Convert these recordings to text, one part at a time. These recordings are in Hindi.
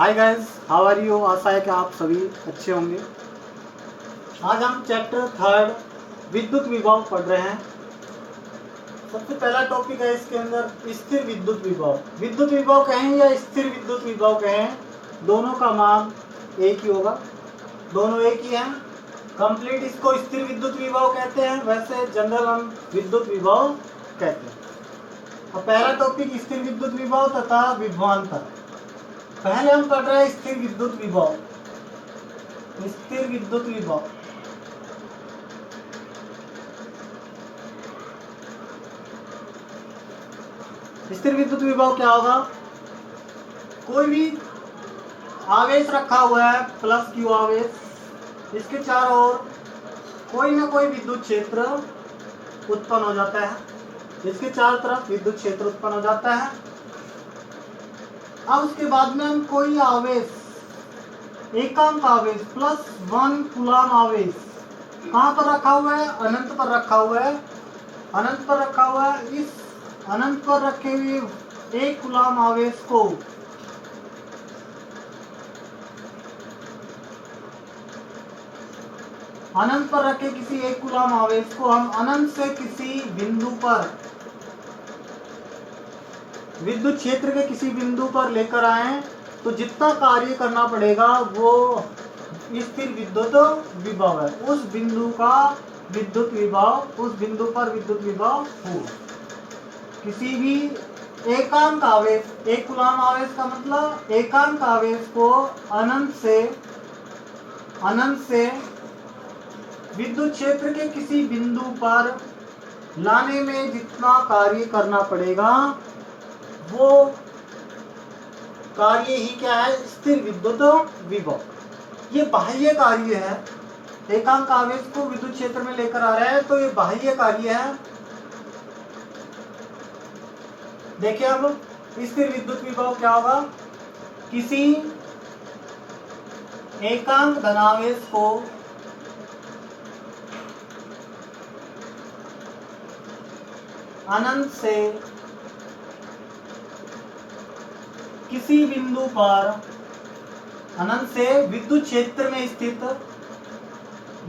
Hi guys, how are you. आशा है कि आप सभी अच्छे होंगे। आज हम चैप्टर 3 विद्युत विभव पढ़ रहे हैं। सबसे पहला टॉपिक है इसके अंदर स्थिर विद्युत विभव। विद्युत विभव कहें या स्थिर विद्युत विभव कहें, दोनों का मान एक ही होगा, दोनों एक ही हैं। कंप्लीट इसको स्थिर विद्युत विभव कहते हैं, वैसे जनरल हम विद्युत विभव कहते हैं। और पहला टॉपिक स्थिर विद्युत विभव तथा विभवांतर। पहले हम पढ़ रहे हैं स्थिर विद्युत विभव। स्थिर विद्युत विभव स्थिर विद्युत विभव क्या होगा? कोई भी आवेश रखा हुआ है, प्लस क्यू आवेश, इसके चारों ओर कोई ना कोई विद्युत क्षेत्र उत्पन्न हो जाता है। इसके चारों तरफ विद्युत क्षेत्र उत्पन्न हो जाता है। अब उसके बाद में हम कोई आवेश, एकांक आवेश +1 कूलम आवेश कहाँ पर रखा हुआ है? अनंत पर रखा हुआ है। अनंत पर रखा हुआ है। इस अनंत पर रखे हुए 1 कूलम आवेश को अनंत पर रखे किसी 1 कूलम आवेश को हम अनंत से किसी बिंदु पर, विद्युत क्षेत्र के किसी बिंदु पर लेकर आए तो जितना कार्य करना पड़ेगा वो स्थिर विद्युत विभव है। उस बिंदु का विद्युत विभव, उस बिंदु पर विद्युत विभव हो। किसी भी एकांक आवेश, 1 कूलम आवेश का मतलब एकांक आवेश को अनंत से विद्युत क्षेत्र के किसी बिंदु पर लाने में जितना कार्य करना पड़ेगा वो कार्य ही क्या है? स्थिर विद्युत विभव। ये बाह्य कार्य है। एकांक आवेश को विद्युत क्षेत्र में लेकर आ रहे हैं तो ये बाह्य कार्य है। देखिए अब स्थिर विद्युत विभव क्या होगा? किसी एकांक धनावेश को अनंत से किसी बिंदु पर, अनंत से विद्युत क्षेत्र में स्थित,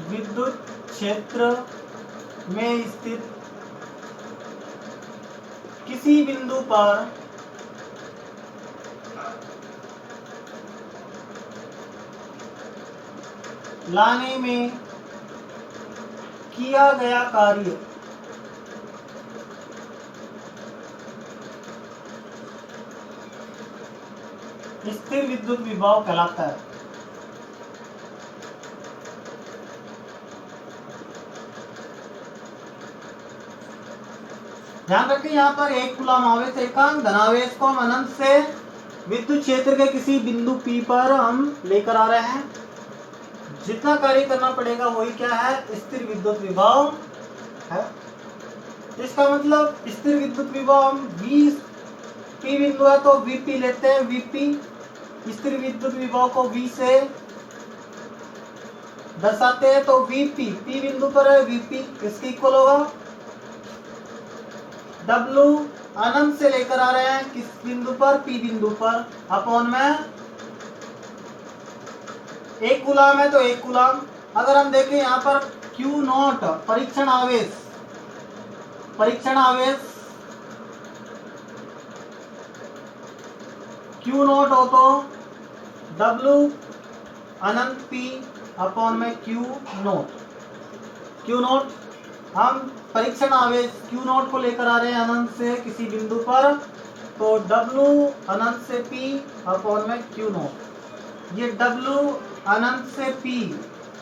विद्युत क्षेत्र में स्थित किसी बिंदु पर लाने में किया गया कार्य स्थिर विद्युत विभव कहलाता है। ध्यान रखें, यहाँ पर 1 कूलम आवेश, एकांक धनावेश को हम अनंत से विद्युत क्षेत्र के किसी बिंदु P पर हम लेकर आ रहे हैं। जितना कार्य करना पड़ेगा वही क्या है? स्थिर विद्युत विभव है। इसका मतलब स्थिर विद्युत विभव हम P बिंदु है तो Vp लेते हैं। Vp स्थिर विद्युत विभव को V से दर्शाते हैं तो Vp, P बिंदु पर है Vp इसके इक्वल होगा W अनंत से लेकर आ रहे हैं किस बिंदु पर? P बिंदु पर, अपॉन में 1 कूलम है तो 1 कूलम। अगर हम देखें यहाँ पर Q0 परीक्षण आवेश, Q0 हो तो W अनंत P अपॉन में Q0। हम परीक्षण आवेश Q0 को लेकर आ रहे हैं अनंत से किसी बिंदु पर तो W अनंत से P अपॉन में Q0। ये W अनंत से P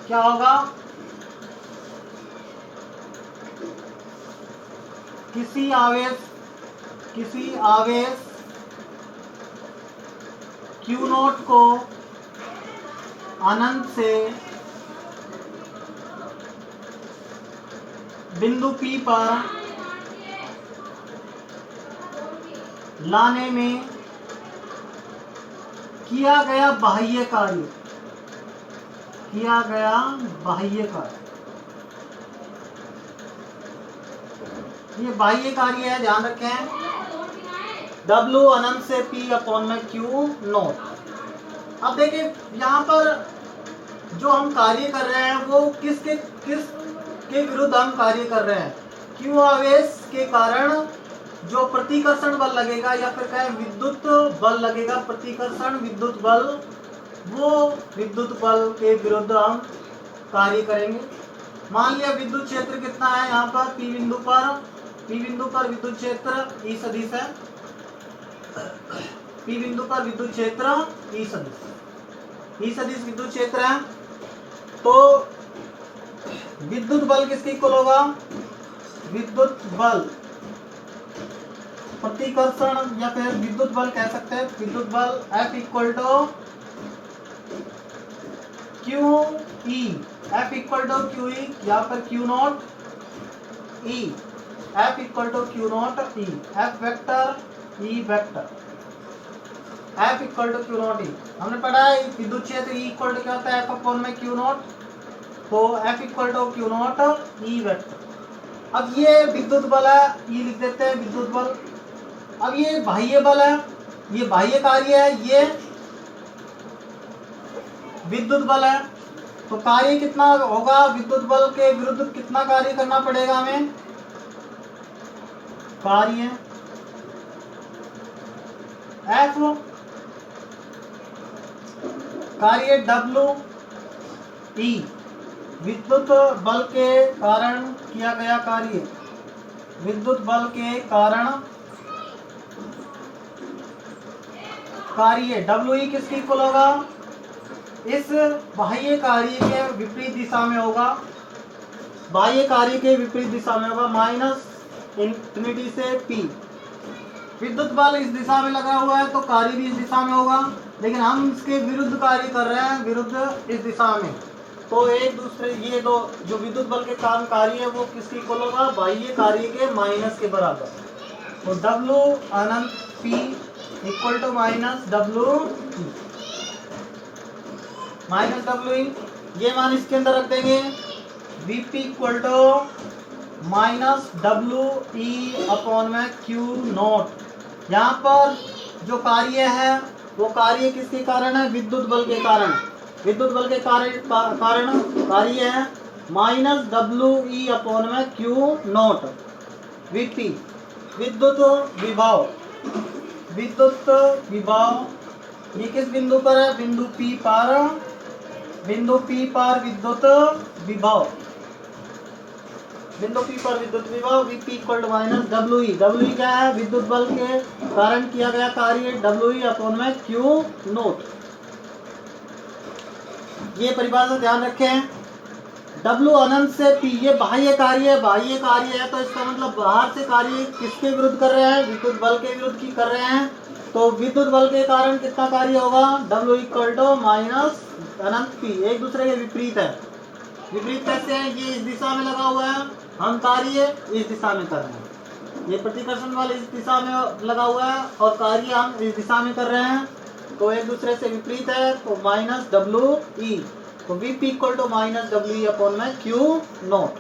क्या होगा? किसी आवेश Q0 को अनंत से बिंदु P पर लाने में किया गया बाह्य कार्य, ये बाह्य कार्य है। ध्यान रखें W अनंत से P अपॉन में Q0। अब देखिए यहाँ पर जो हम कार्य कर रहे हैं वो किसके विरुद्ध हम कार्य कर रहे हैं। Q आवेश के कारण जो प्रतिकर्षण बल लगेगा या फिर कहें विद्युत बल लगेगा, प्रतिकर्षण विद्युत बल, वो विद्युत बल के विरुद्ध हम कार्य करेंगे। मान लिया विद्युत क्षेत्र कितना है यहाँ पर P बिंदु पर विद्युत क्षेत्र E सदिश है। P बिंदु पर विद्युत क्षेत्र E सदिश विद्युत क्षेत्र है। तो विद्युत बल किसके इक्वल होगा, विद्युत बल प्रतिकर्षण या फिर विद्युत बल कह सकते हैं, विद्युत बल F equal to QE, F equal to QE या फिर Q naught E, F equal to Q naught E, F vector E vector, F equal to Q naught E। हमने पढ़ा है विद्युत क्षेत्र E इक्वल टू क्या होता है, F अपॉन में Q नॉट, तो F equal to Q naught E vector. अब ये विद्युत बल है, E लिख देते हैं विद्युत बल। अब ये बाह्य बल है, ये बाह्य कार्य है, ये विद्युत बल है। तो कार्य कितना होगा, विद्युत बल के विरुद्ध कितना कार्य करना पड़ेगा हमें, कार्य F, कार्य WE, विद्युत बल के कारण किया गया कार्य, विद्युत बल के कारण कार्य WE किसके इक्वल होगा, इस बाह्य कार्य के विपरीत दिशा में होगा, बाह्य कार्य के विपरीत दिशा में होगा, माइनस इंफिनिटी से P। विद्युत बल इस दिशा में लगा हुआ है तो कार्य भी इस दिशा में होगा, लेकिन हम इसके विरुद्ध कार्य कर रहे हैं, विरुद्ध इस दिशा में। तो एक दूसरे ये दो जो विद्युत बल के कारण कार्य है वो किसके इक्वल होगा, बाह्य कार्य के माइनस के बराबर। तो W अनंत P equal to minus WE, minus WE, ये मान इसके अंदर रख देंगे, VP equal to minus WE upon में Q नॉट। यहाँ पर जो कार्य है वो कार्य किसके कारण है, विद्युत बल के कारण, विद्युत बल के कारण कार्य है माइनस WE अपॉन में Q नॉट। VP विद्युत विभव, विद्युत विभव ये किस बिंदु पर है, बिंदु P पर, बिंदु P पर विद्युत विभव, बिंदु P पर विद्युत विभव VP equal to minus WE। WE क्या है, विद्युत बल के कारण किया गया कार्य WE अपॉन में Q नोट। ये परिभाषा ध्यान रखें, W अनंत से P ये बाह्य कार्य है, बाह्य कार्य है तो इसका मतलब बाहर से कार्य किसके विरुद्ध कर रहे हैं, विद्युत बल के विरुद्ध की कर रहे हैं। तो विद्युत बल के कारण कितना कार्य होगा, W इक्वल टू माइनस अनंत P, एक दूसरे के विपरीत है। विपरीत कैसे है, ये इस दिशा में लगा हुआ है, हम कार्य इस दिशा में कर रहे हैं, ये प्रतिकर्षण बल इस दिशा में लगा हुआ है और कार्य हम इस दिशा में कर रहे हैं, तो एक दूसरे से विपरीत है, तो माइनस WE। तो VP equal to minus WE upon में Q नॉट।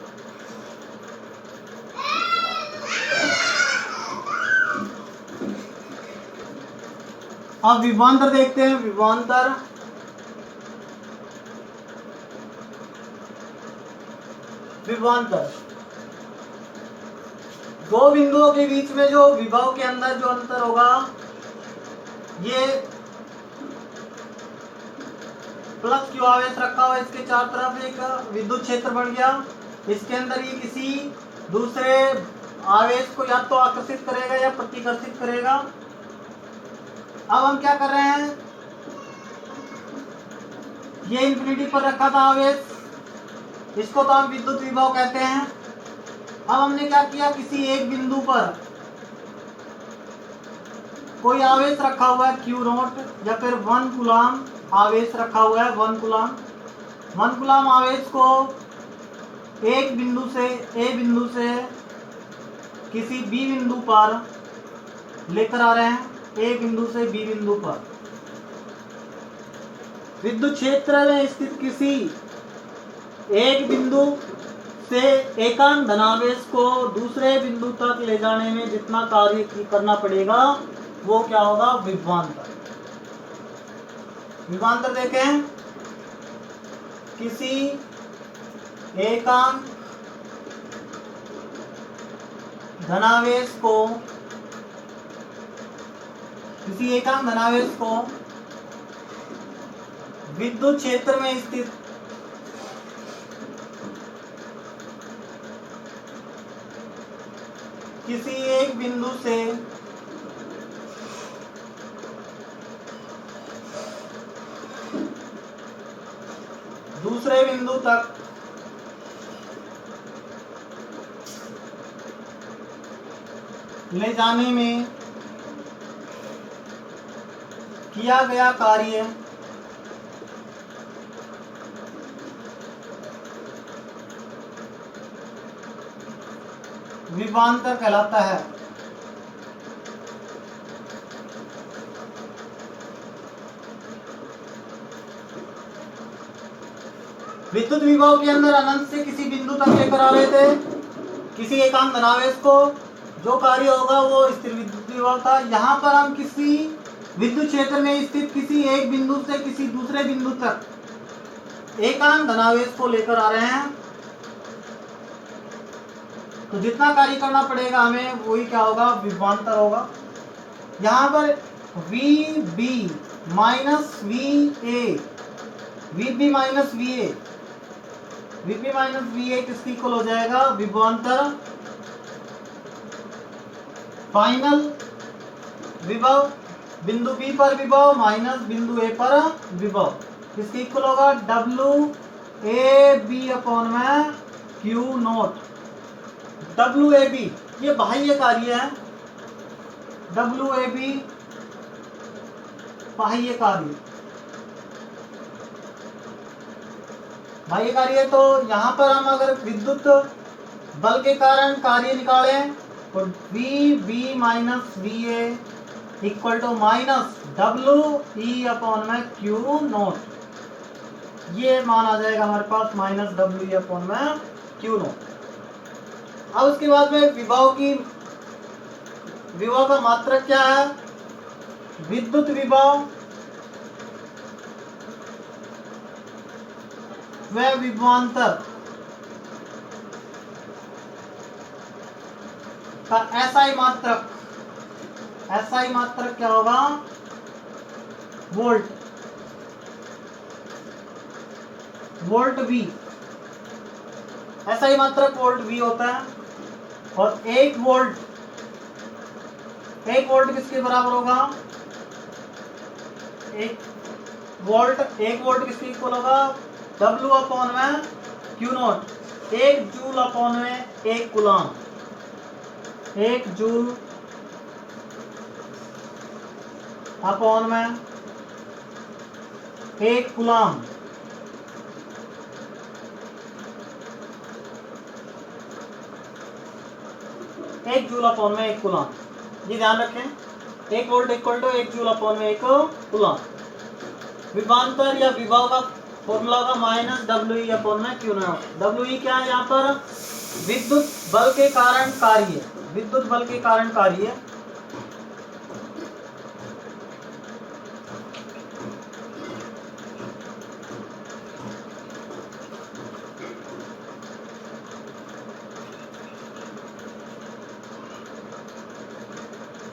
अब विभवांतर देखते हैं, विभवांतर दो बिंदुओं के बीच में जो विभव के अंदर जो अंतर होगा, ये प्लस Q आवेश रखा हुआ, इसके चार तरफ एक विद्युत क्षेत्र बन गया, इसके अंदर ये किसी दूसरे आवेश को या तो आकर्षित करेगा या प्रतिकर्षित करेगा। अब हम क्या कर रहे हैं, ये इंफिनिटी पर रखा था आवेश, इसको तो हम विद्युत विभव कहते हैं। अब हमने क्या किया, किसी एक बिंदु पर कोई आवेश रखा हुआ है Q नॉट या फिर 1 कूलम आवेश रखा हुआ है, 1 कूलम आवेश को एक बिंदु से A बिंदु से किसी B बिंदु पर लेकर आ रहे हैं, A बिंदु से B बिंदु पर। विद्युत क्षेत्र में स्थित किसी एक बिंदु से एकांक धनावेश को दूसरे बिंदु तक ले जाने में जितना कार्य करना पड़ेगा वो क्या होगा, विभवांतर। विभवांतर देखें, किसी एकांक धनावेश को विद्युत क्षेत्र में स्थित किसी एक बिंदु से दूसरे बिंदु तक ले जाने में किया गया कार्य विभवांतर कहलाता है। विद्युत विभव के अंदर अनंत से किसी बिंदु तक लेकर आ रहे थे किसी एकांक धनावेश को, जो कार्य होगा वो स्थिर विद्युत विभव था। यहाँ पर हम किसी विद्युत क्षेत्र में स्थित किसी एक बिंदु से किसी दूसरे बिंदु तक एकांक धनावेश को लेकर आ रहे हैं, तो जितना कार्य करना पड़ेगा हमें वही क्या होगा, विभवांतर होगा। यहाँ पर VB माइनस VA किसकी इक्वल हो जाएगा, विभवांतर फाइनल विभव बिंदु B पर विभव माइनस बिंदु A पर विभव, किसकी इक्वल होगा, WAB अपॉन में Q नोट। WAB ये बाह्य कार्य है, WAB बाह्य कार्य है। तो यहाँ पर हम अगर विद्युत बल के कारण कार्य निकालें तो VB minus VA equal to minus WE upon में Q नोट, ये मान आ जाएगा हमारे पास माइनस WE अपॉन में Q नोट। अब उसके बाद में विभव का मात्रक क्या है, विद्युत विभव व विभवांतर का SI मात्रक क्या होगा, वोल्ट V, SI मात्रक वोल्ट V होता है। और एक वोल्ट किसके बराबर होगा, एक वोल्ट किसके इक्वल होगा, W अपॉन में Q नोट। 1 जूल अपॉन में 1 कूलाम, 1 जूल अपॉन में 1 कूलाम। एक जूल अपॉन में 1 कूलाम, ये ध्यान रखें। 1 volt equal to 1 joule upon में 1 कूलाम। विभवांतर या विभव का फॉर्मूला होगा माइनस WE अपॉन में Q नॉट। WE क्या है, यहाँ पर विद्युत बल के कारण कार्य,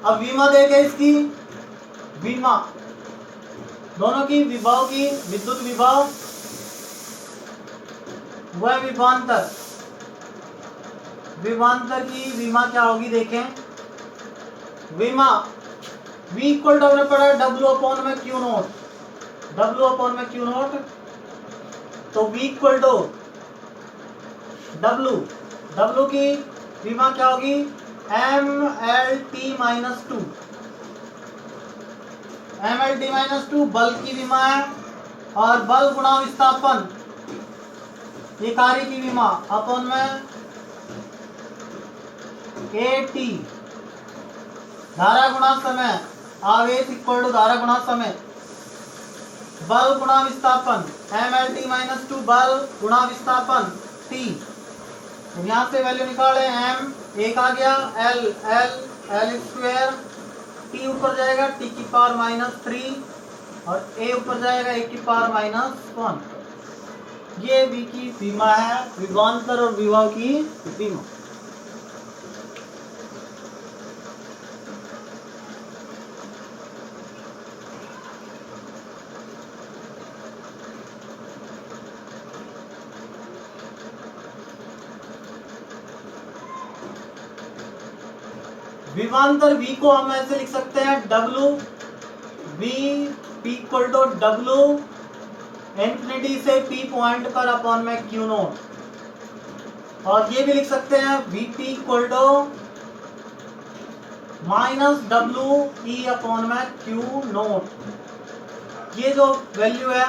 अब विमा देखे इसकी, विमा दोनों की विभव की विद्युत विभव व विभवांतर की विमा क्या होगी देखें। विमा V इक्वल टू हमने पढ़ा W अपॉन में Q नोट, तो V इक्वल टू W की विमा क्या होगी, MLT माइनस 2 बल की विमा है, और बल गुणा विस्थापन ये कार्य की विमा अपॉन में AT धारा गुणा समय, आवेश इक्वल टू धारा गुणा समय, बल गुणा विस्थापन MLT माइनस 2 बल गुणा विस्थापन T। यहाँ से वैल्यू निकाले, M 1 आ गया, L स्क्वायर, T ऊपर जाएगा T की पावर माइनस 3, और a ऊपर जाएगा a की पावर -1। ये v की सीमा है, विभवांतर और विभव की सीमा। विभवांतर v को हम ऐसे लिख सकते हैं W v p equal to W infinity से p पॉइंट पर अपॉन में q नोट। और ये भी लिख सकते हैं Vp equal to -W e upon में q नोट। ये जो वैल्यू है,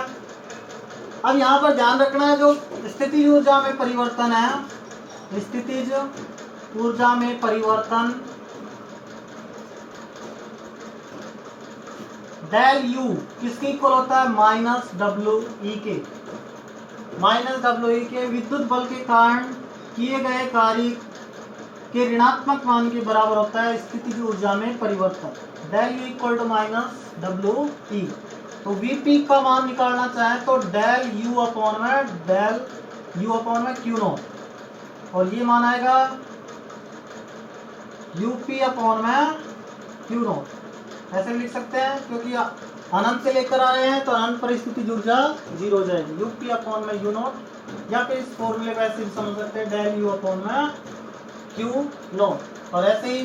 अब यहाँ पर ध्यान रखना है जो स्थितिज ऊर्जा में परिवर्तन है, स्थितिज ऊर्जा में परिवर्तन डेल यू किसके इक्वल होता है, -WE के। -WE के विद्युत बल के कारण किए गए कार्य के ऋणात्मक मान के बराबर होता है स्थितिज ऊर्जा में परिवर्तन। Del U equal to -WE। तो Vp का मान निकालना चाहे तो डेल यू अपॉन में क्यू नोट, और ये मान आएगा UP अपॉन में क्यू नोट। ऐसे भी लिख सकते हैं क्योंकि अनंत से लेकर आ रहे हैं तो अनंत पर स्थितिज ऊर्जा 0 हो जाएगी, UP अपॉन में U नोट, या फिर इस फॉर्मूले को ऐसे भी समझ सकते हैं डेल U अपॉन में Q नोट। और ऐसे ही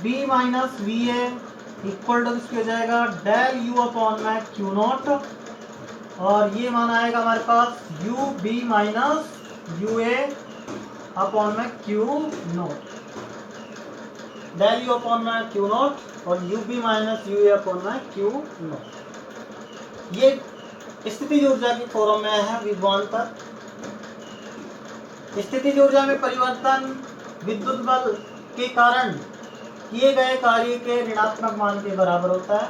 V minus VA equal to किसकी हो जाएगा, डेल U अपॉन में Q नोट, और ये मान आएगा हमारे पास UB माइनस UA अपॉन में Q naught. Del U upon में Q नोट और UB माइनस UA अपॉन में Q नोट। ये स्थितिज ऊर्जा की फॉर्म में है विभवांतर। स्थितिज ऊर्जा में परिवर्तन विद्युत बल के कारण किए गए कार्य के ऋणात्मक मान के बराबर होता है।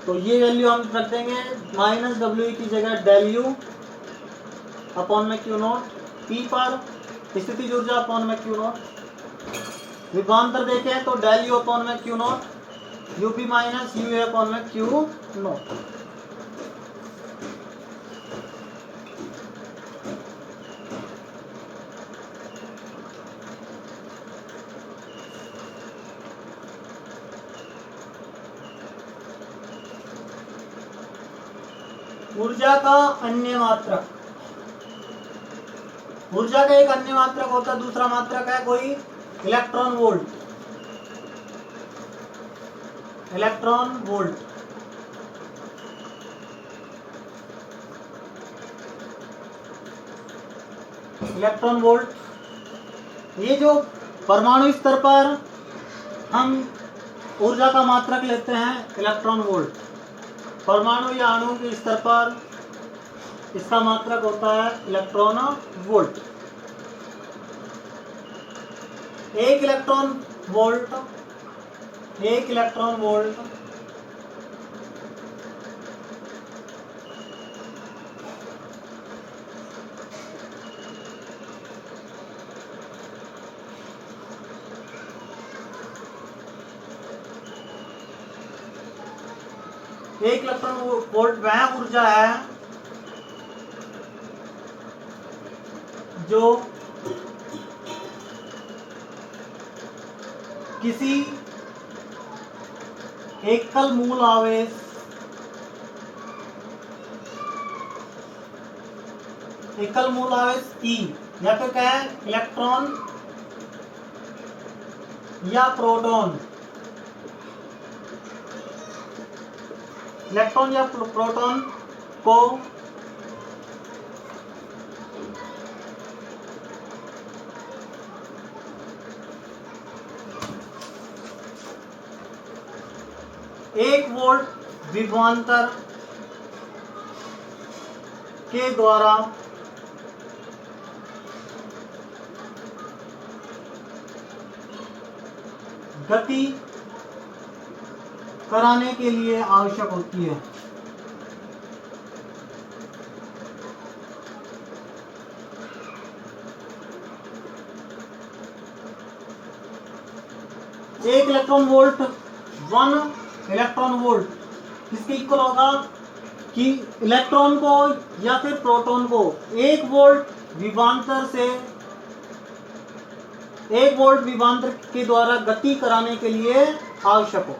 तो ये वैल्यू हम रख देंगे -WE की जगह डेल U अपॉन में Q नोट, P पर स्थितिज ऊर्जा अपॉन में Q नोट। विभवांतर देखें तो डेल यू अपॉन में Q naught, UP minus UA upon में क्यू नोट। ऊर्जा का अन्य मात्रक, ऊर्जा का एक अन्य मात्रक होता है, दूसरा मात्रक है कोई electron volt. Electron volt electron volt ये जो परमाणु स्तर पर हम ऊर्जा का मात्रक लेते हैं इलेक्ट्रॉन वोल्ट, परमाणु या अणु के स्तर पर इसका मात्रक होता है इलेक्ट्रॉन वोल्ट। एक इलेक्ट्रॉन वोल्ट वह ऊर्जा है जो किसी एकल मूल आवेश E या फिर कहें इलेक्ट्रॉन या प्रोटॉन, को एक वोल्ट विभवांतर के द्वारा गति कराने के लिए आवश्यक होती है। एक इलेक्ट्रॉन वोल्ट 1 इलेक्ट्रॉन वोल्ट इसके इक्वल होगा कि इलेक्ट्रॉन को या फिर प्रोटॉन को 1 वोल्ट विभवांतर के द्वारा गति कराने के लिए आवश्यक हो।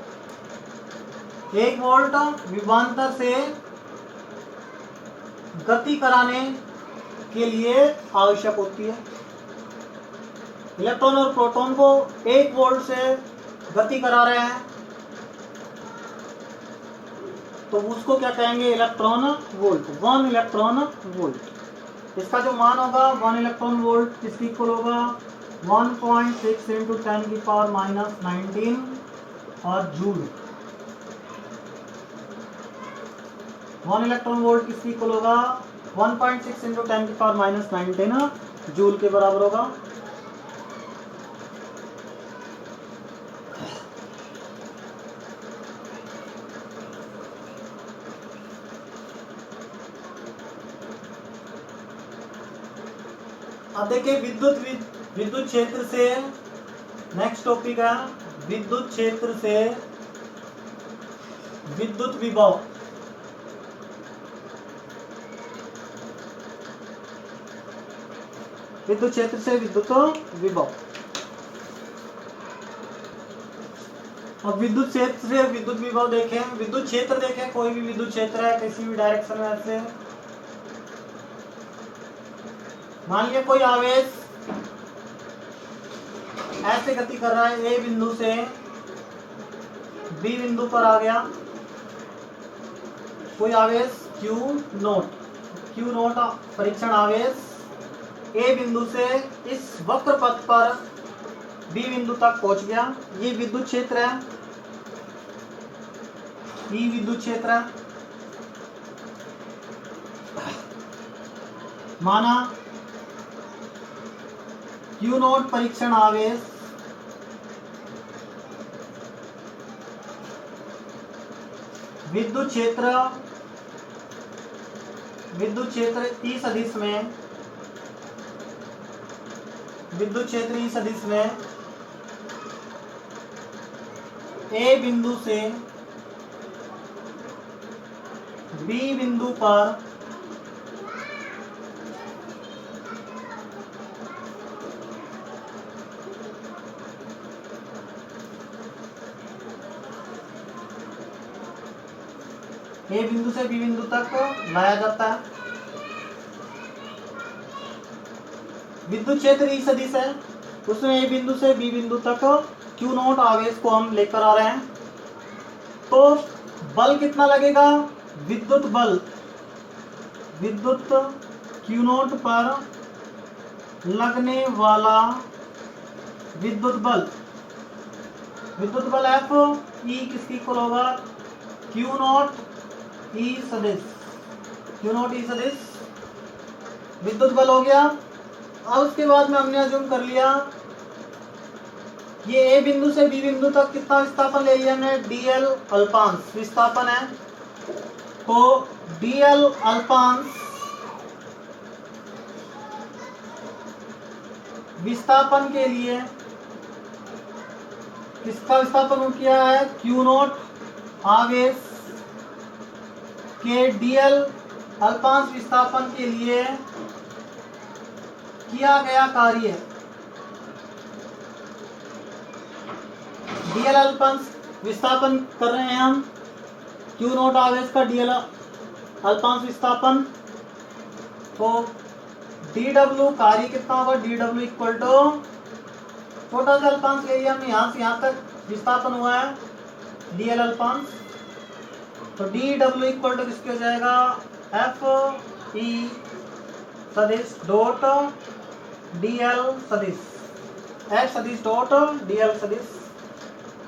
1 वोल्ट विभवांतर से गति कराने के लिए आवश्यक होती है। इलेक्ट्रॉन और प्रोटॉन को 1 वोल्ट से गति करा रहे हैं तो उसको क्या कहेंगे, इलेक्ट्रॉन वोल्ट, 1 इलेक्ट्रॉन वोल्ट। इसका जो मान होगा 1 इलेक्ट्रॉन वोल्ट किसकी इक्वल होगा 1.6 × 10⁻⁻19 और जूल। 1 इलेक्ट्रॉन वोल्ट किसकी इक्वल होगा 1.6 × 10⁻⁻19 जूल के बराबर होगा। अब देखिए विद्युत क्षेत्र से, नेक्स्ट टॉपिक है विद्युत क्षेत्र से विद्युत विभव। विद्युत क्षेत्र से विद्युत विभव। अब विद्युत क्षेत्र से विद्युत विभव देखें, विद्युत क्षेत्र देखें, कोई भी विद्युत क्षेत्र है किसी भी डायरेक्शन में ऐसे, मान लिया कोई आवेश ऐसे गति कर रहा है, ए बिंदु से बी बिंदु पर आ गया कोई आवेश Q नोट परीक्षण आवेश ए बिंदु से इस वक्र पथ पर बी बिंदु तक पहुंच गया। ये विद्युत क्षेत्र है, ई विद्युत क्षेत्र है। माना Q नोट परीक्षण आवेश विद्युत क्षेत्र ई सदिश में, विद्युत क्षेत्र ई सदिश में ए बिंदु से बी बिंदु पर ए बिंदु से बी बिंदु तक लाया जाता है। विद्युत क्षेत्र ई सदिश है, उसमें ए बिंदु से बी बिंदु तक Q नोट आवेश को हम लेकर आ रहे हैं। तो बल कितना लगेगा, विद्युत बल, विद्युत Q नोट पर लगने वाला विद्युत बल F E किसकी इक्वल होगा Q नोट ई सदिश, Q नोट ई सदिश विद्युत बल हो गया। अब उसके बाद में हमने अज्यूम कर लिया ये ए बिंदु से बी बिंदु तक कितना विस्थापन ले लिया हमने, dl अल्पांश विस्थापन है। तो dl अल्पांश विस्थापन के लिए किसका विस्थापन किया है, Q नोट आवेश के dl अल्पांश विस्थापन के लिए किया गया कार्य, dl अल्पांश विस्थापन कर रहे हैं हम, Q नोट आवेश का dl अल्पांश विस्थापन। तो dw कार्य कितना होगा, dw इक्वल टू छोटा सा अल्पांश ले लिया हमने, यहाँ से यहाँ तक विस्थापन हुआ है dl अल्पांश। तो dw इक्वल टू किसके हो जाएगा, F E सदिश डॉट dl सदिश, F सदिश डॉट dl सदिश।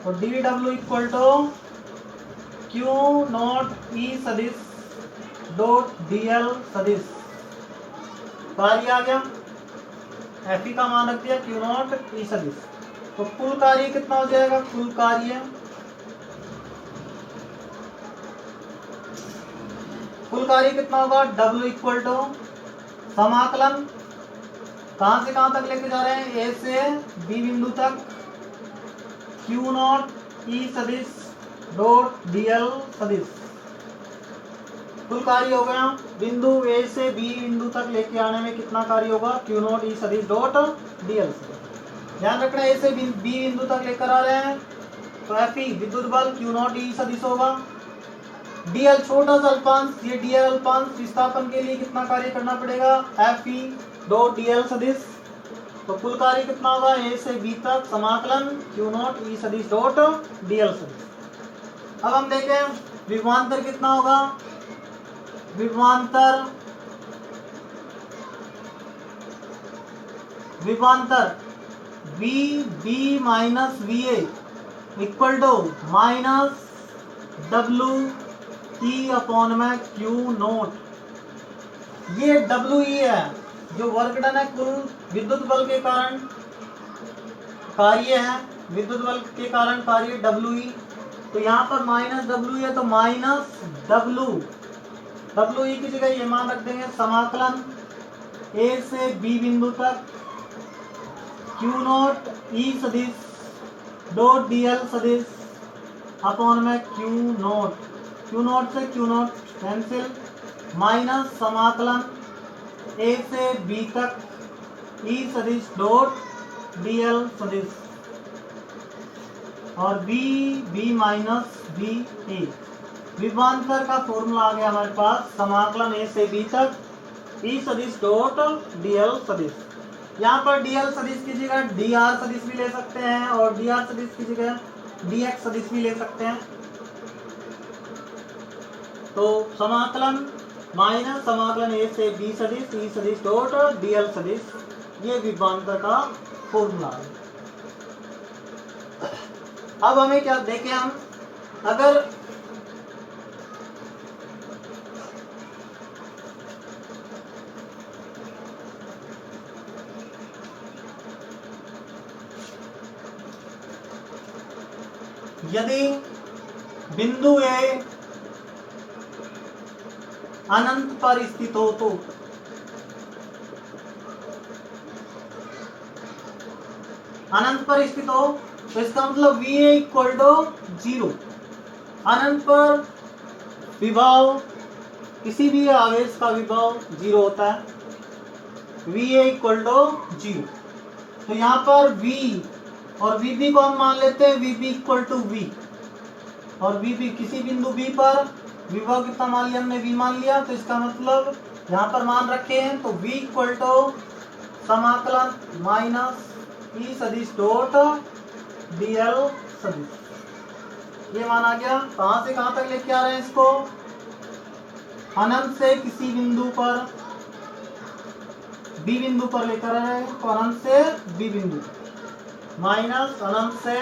तो dw equal to Q naught E सदिश डॉट dl सदिश। कार्य आ गया, F का मान रख दिया Q नोट E सदिश। तो कुल कार्य कितना हो जाएगा, कुल कार्य कितना होगा, W इक्वल टू समाकलन कहां से कहां तक लेके जा रहे हैं, ए से बी बिंदु तक Q नोट E सदिश डॉट dl सदिश। कुल कार्य हो गया बिंदु ए से बी बिंदु तक लेके आने में कितना कार्य होगा, क्यू नॉट ई सदिश डॉट डीएल। ध्यान रखना ए से बी बिंदु तक लेकर आ रहे हैं तो एफ ई विद्युत बल क्यू नॉट ई सदिश होगा। डीएल छोटा सा अल्पांश, ये डीएल अल्पांश विस्थापन के लिए कितना कार्य करना पड़ेगा, एफ ई डॉट डीएल सदिश। तो कुल कार्य कितना होगा ए से बी तक समाकलन क्यू नॉट ई सदिश डॉट डीएल सदिश। अब हम देखें विभवांतर कितना होगा, विभवांतर V B minus V A equal to minus W E upon में क्यू नोट। ये डब्ल्यू ई है जो वर्क डन है कुल विद्युत बल के कारण कार्य है, विद्युत बल के कारण कार्य डब्ल्यू ई। तो यहाँ पर माइनस डब्ल्यू है तो माइनस डब्ल्यू ई की जगह ये मान रख देंगे समाकलन ए से बी बिंदु तक क्यू नॉट ई सदिश डॉट डीएल सदिश अपॉन में क्यू नॉट से क्यू नॉट कैंसिल माइनस समाकलन ए से बी तक ई सदिश डॉट डीएल सदिश और बी माइनस बी ए। विभवांतर का फॉर्मूला आ गया हमारे पास समाकलन ए से बी तक ई सदिश डॉट डीएल सदिश। यहाँ पर डीएल सदिश की जगह डीआर सदिश भी ले सकते हैं और डीआर सदिश की जगह डीएक्स सदिश भी ले सकते हैं। तो समाकलन माइनस समाकलन ए से बी सदिश ई सदिश डॉट डीएल सदिश, ये विभवांतर का फॉर्मूला है। अब हमें क्या देखें, हम अगर यदि बिंदु ए अनंत पर स्थित हो तो इसका मतलब वी ए इक्वल टू 0। अनंत पर विभव किसी भी आवेश का विभव 0 होता है, वी ए इक्वल टू 0। तो यहाँ पर V और VB को हम मान लेते हैं VB इक्वल टू V और VB किसी बिंदु B पर विभव कितना मान लिया हमने, V मान लिया। तो इसका मतलब यहाँ पर मान रखे हैं तो V इक्वल टू समाकलन माइनस ई सदिश डॉट डीएल सदिश, ये मान आ गया। कहाँ से कहाँ तक लेके आ रहे हैं इसको, अनंत से किसी बिंदु पर B बिंदु पर लेकर आ रहे हैं तो अनंत से B बिंदु माइनस अनंत से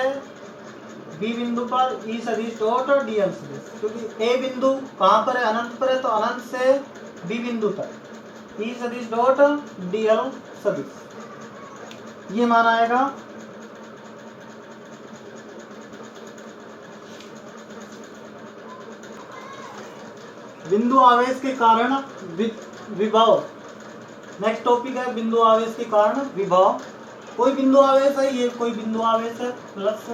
B बिंदु पर ई सदिश डॉट डीएल सदिश, क्योंकि A बिंदु कहाँ पर है, अनंत पर है, तो अनंत से B बिंदु तक ई सदिश डॉट डीएल सदिश, ये मान आएगा। बिंदु आवेश के कारण विभव, नेक्स्ट टॉपिक है बिंदु आवेश के कारण विभव। कोई बिंदु आवेश है, ये कोई बिंदु आवेश है प्लस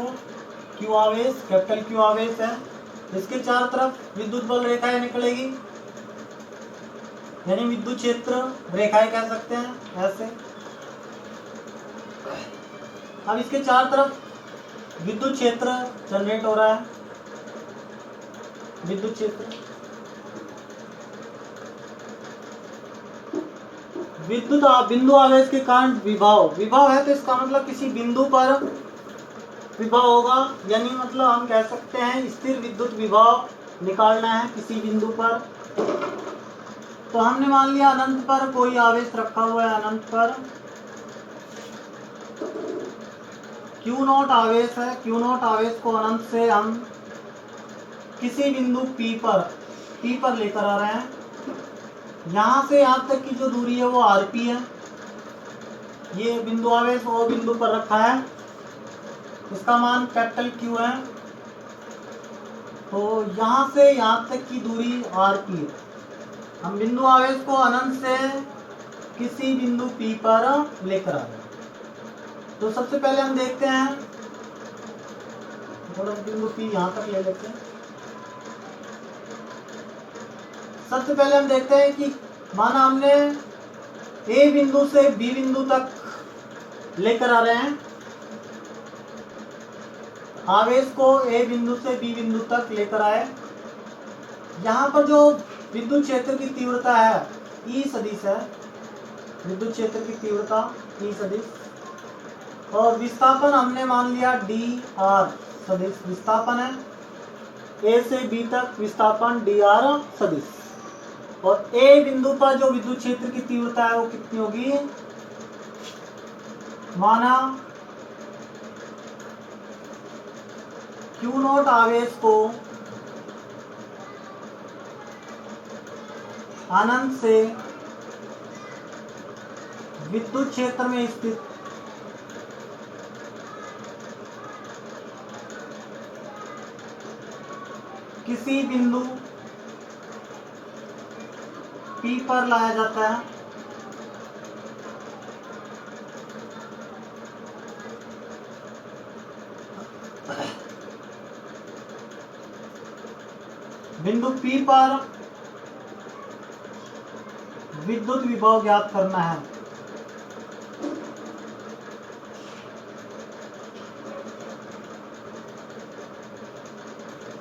क्यू आवेश, कैपिटल क्यू आवेश है, इसके चारों तरफ विद्युत बल रेखाएं निकलेगी, यानी विद्युत क्षेत्र रेखाएं कह सकते हैं ऐसे। अब इसके चारों तरफ विद्युत क्षेत्र जनरेट हो रहा है, विद्युत क्षेत्र बिंदु आवेश के कारण विभव है, तो इसका मतलब किसी बिंदु पर विभव होगा, यानी मतलब हम कह सकते हैं स्थिर विद्युत विभव निकालना है किसी बिंदु पर। तो हमने मान लिया अनंत पर कोई आवेश रखा हुआ है, अनंत पर क्यू नॉट आवेश है, क्यू नॉट आवेश को अनंत से हम किसी बिंदु P पर लेकर आ रहे हैं। यहाँ से यहाँ तक की जो दूरी है वो RP है, ये बिंदु आवेश वो बिंदु पर रखा है, इसका मान कैपिटल Q है। तो यहाँ से यहाँ तक की दूरी RP है। हम बिंदु आवेश को अनंत से किसी बिंदु P पर लेकर आ रहे हैं। तो सबसे पहले हम देखते हैं, थोड़ा बिंदु P यहाँ तक ले लेते हैं, सबसे पहले हम देखते हैं कि माना हमने ए बिंदु से बी बिंदु तक लेकर आ रहे हैं, आवेश को ए बिंदु से बी बिंदु तक लेकर आए। यहाँ पर जो विद्युत क्षेत्र की तीव्रता है ई सदिश है, विद्युत क्षेत्र की तीव्रता ई सदिश, और विस्थापन हमने मान लिया डी आर सदिश विस्थापन है, ए से बी तक विस्थापन डी आर सदिश। और ए बिंदु पर जो विद्युत क्षेत्र की तीव्रता है वो कितनी होगी, माना क्यू नॉट आवेश को अनंत से विद्युत क्षेत्र में स्थित किसी बिंदु P पर लाया जाता है। बिंदु P पर विद्युत विभव ज्ञात करना है।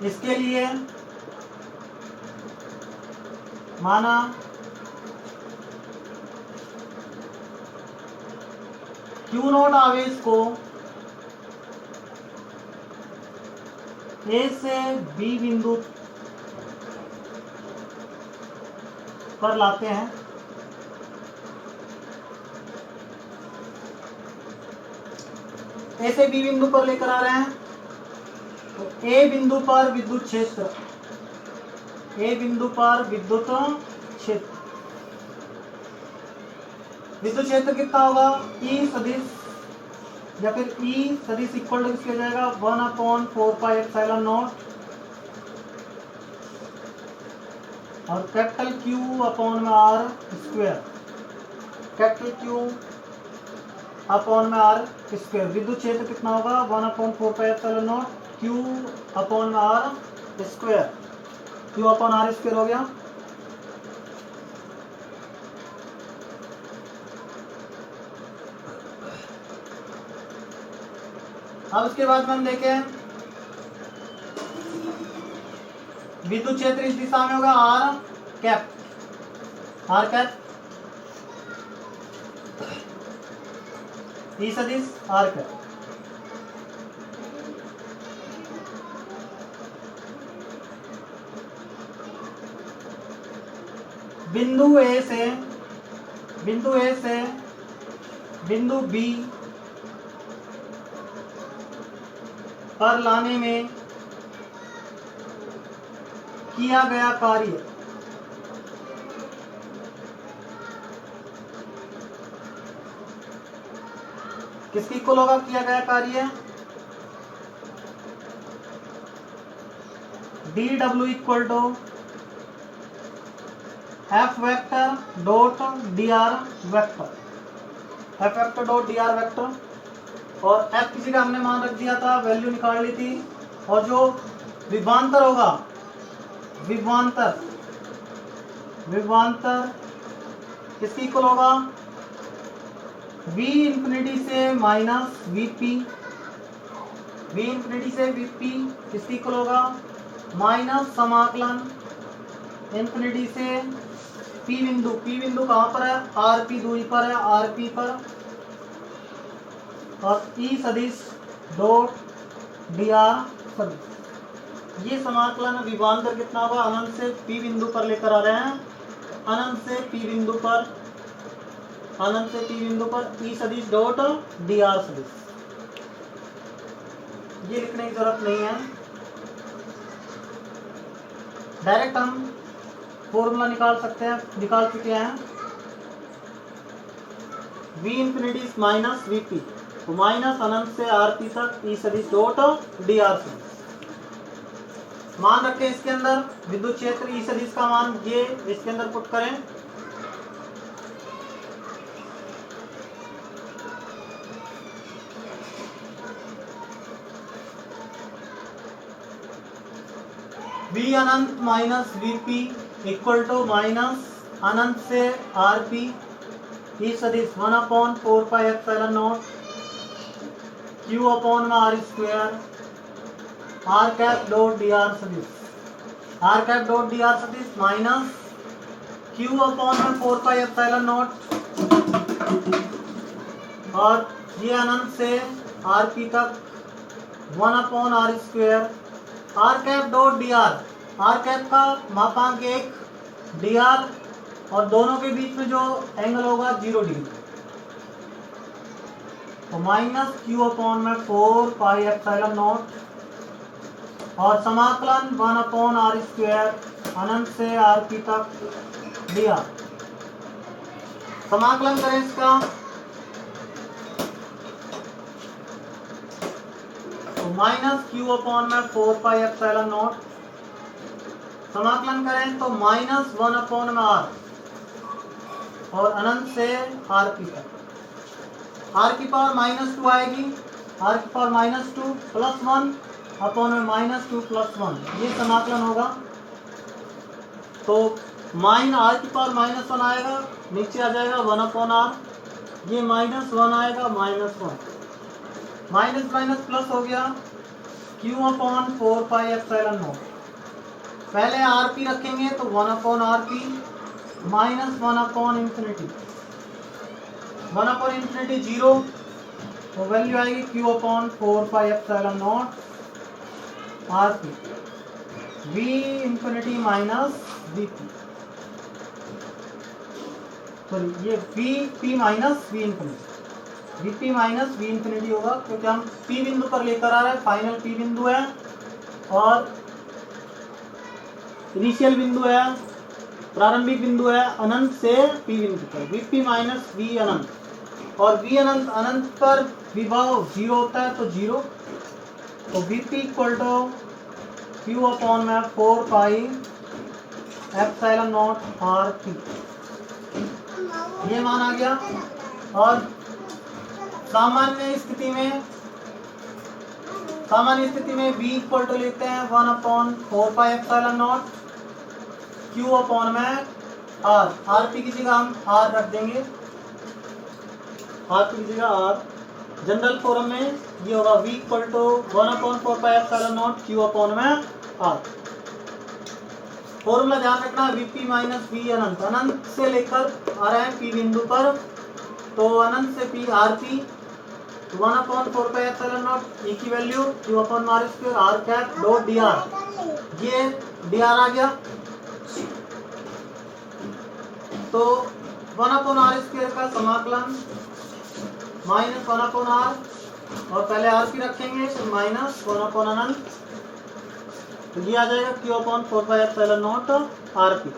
इसके लिए माना क्यू नॉट आवेश को ए से बी बिंदु पर लाते हैं। ए से बी बिंदु पर लेकर आ रहे हैं तो ए बिंदु पर विद्युत क्षेत्र, ए बिंदु पर विद्युत क्षेत्र, विद्युत क्षेत्र कितना होगा, ई सदिश या फिर ई सदिश इक्वल टू किसके हो जाएगा 1/4πε0 और कैपिटल क्यू अपॉन में R square, capital Q upon में आर स्क्वायर। विद्युत क्षेत्र कितना होगा 1/4πε0 क्यू अपॉन में R square, Q upon R square हो गया। अब उसके बाद में हम देखें विद्युत क्षेत्र इस दिशा में होगा are cap, are cap E सदिश आर कैप। बिंदु ए से बिंदु बी पर लाने में किया गया कार्य किसकी इक्वल होगा, किया गया कार्य D W equal to F vector dot D R vector, F vector dot D R vector. और एफ किसी का हमने मान रख दिया था, वैल्यू निकाल ली थी। और जो विभवांतर होगा, विभवांतर किसकी इक्वल होगा, v इंफिनिटी से माइनस वीपी, v इंफिनिटी से वीपी किसकी इक्वल होगा माइनस समाकलन इंफिनिटी से p बिंदु कहाँ पर है, rp दूरी पर है, rp पर, और ई सदिश डॉट डी आर सदिश। ये समाकलन विभवांतर कितना होगा, अनंत से p बिंदु पर लेकर आ रहे हैं, अनंत से p बिंदु पर ई सदिश डॉट डी आर सदिश। ये लिखने की जरूरत नहीं है, डायरेक्ट हम फॉर्मूला निकाल सकते हैं, निकाल चुके हैं। v इंफिनिटी माइनस वीपी तो माइनस अनंत से आर पी तक ई सदिश डॉट डी आर सदिश। मान रखें इसके अंदर विद्युत क्षेत्र ई सदिश का मान ये इसके अंदर पुट करें, v अनंत minus VP equal to minus अनंत से आर पी ई सदिश 1/4πε0 क्यू अपॉन में R square R cap dot D R सदिश, R cap dot D R सदिश माइनस क्यू अपॉन में 4πε0 और ये अनंत से आर पी तक 1/r²। R cap dot D R cap का मापांक 1, डी आर और दोनों के बीच में जो एंगल होगा 0 डिग्री, तो माइनस क्यू अपॉन में 4πε0 और समाकलन 1/r² अनंत से आर पी तक डी आर। समाकलन करें इसका तो माइनस क्यू अपॉन में 4πε0 समाकलन करें तो माइनस 1/r और अनंत से आर पी तक, आर की पावर -2 आएगी, आर की पावर -2 प्लस 1 अपॉन में -2 प्लस 1, ये समाकलन होगा। तो आर की पावर -1 आएगा, नीचे आ जाएगा 1/r, ये -1 आएगा -1, माइनस माइनस प्लस हो गया क्यू अपॉन 4πε0। पहले आर पी रखेंगे तो 1/r माइनस 1/∞, 1/∞ 0, तो वैल्यू आएगी Q upon 4πε0 R P V ∞ minus VP, sorry ये VP minus V∞, VP minus V∞ होगा क्योंकि हम P बिंदु पर लेकर आ रहे हैं, फाइनल P बिंदु है और इनिशियल बिंदु है, प्रारंभिक बिंदु है अनंत से P बिंदु पर, VP माइनस V अनंत, और V अनंत अनंत पर विभव 0 होता है तो 0, तो VP equal to Q upon में 4πε0 RP, ये मान आ गया। और सामान्य स्थिति में V इक्वल टू लेते हैं 1/4πε0 Q अपॉन में R, RP की जगह हम R रख देंगे, RP की जगह R, जनरल फॉर्म में ये होगा V equal to 1/4πε0 Q upon में R। फॉर्मूला ध्यान रखना, VP माइनस V अनंत, अनंत से लेकर आ रहे हैं P बिंदु पर, तो अनंत से P RP 1/4πε0 E की value Q upon r² R cap dot D R, ये डी आर आ गया, तो 1/r² का समाकलन माइनस 1/r और पहले आर पी रखेंगे तो माइनस 1/∞, तो ये आ जाएगा Q अपॉन 4πε0 RP।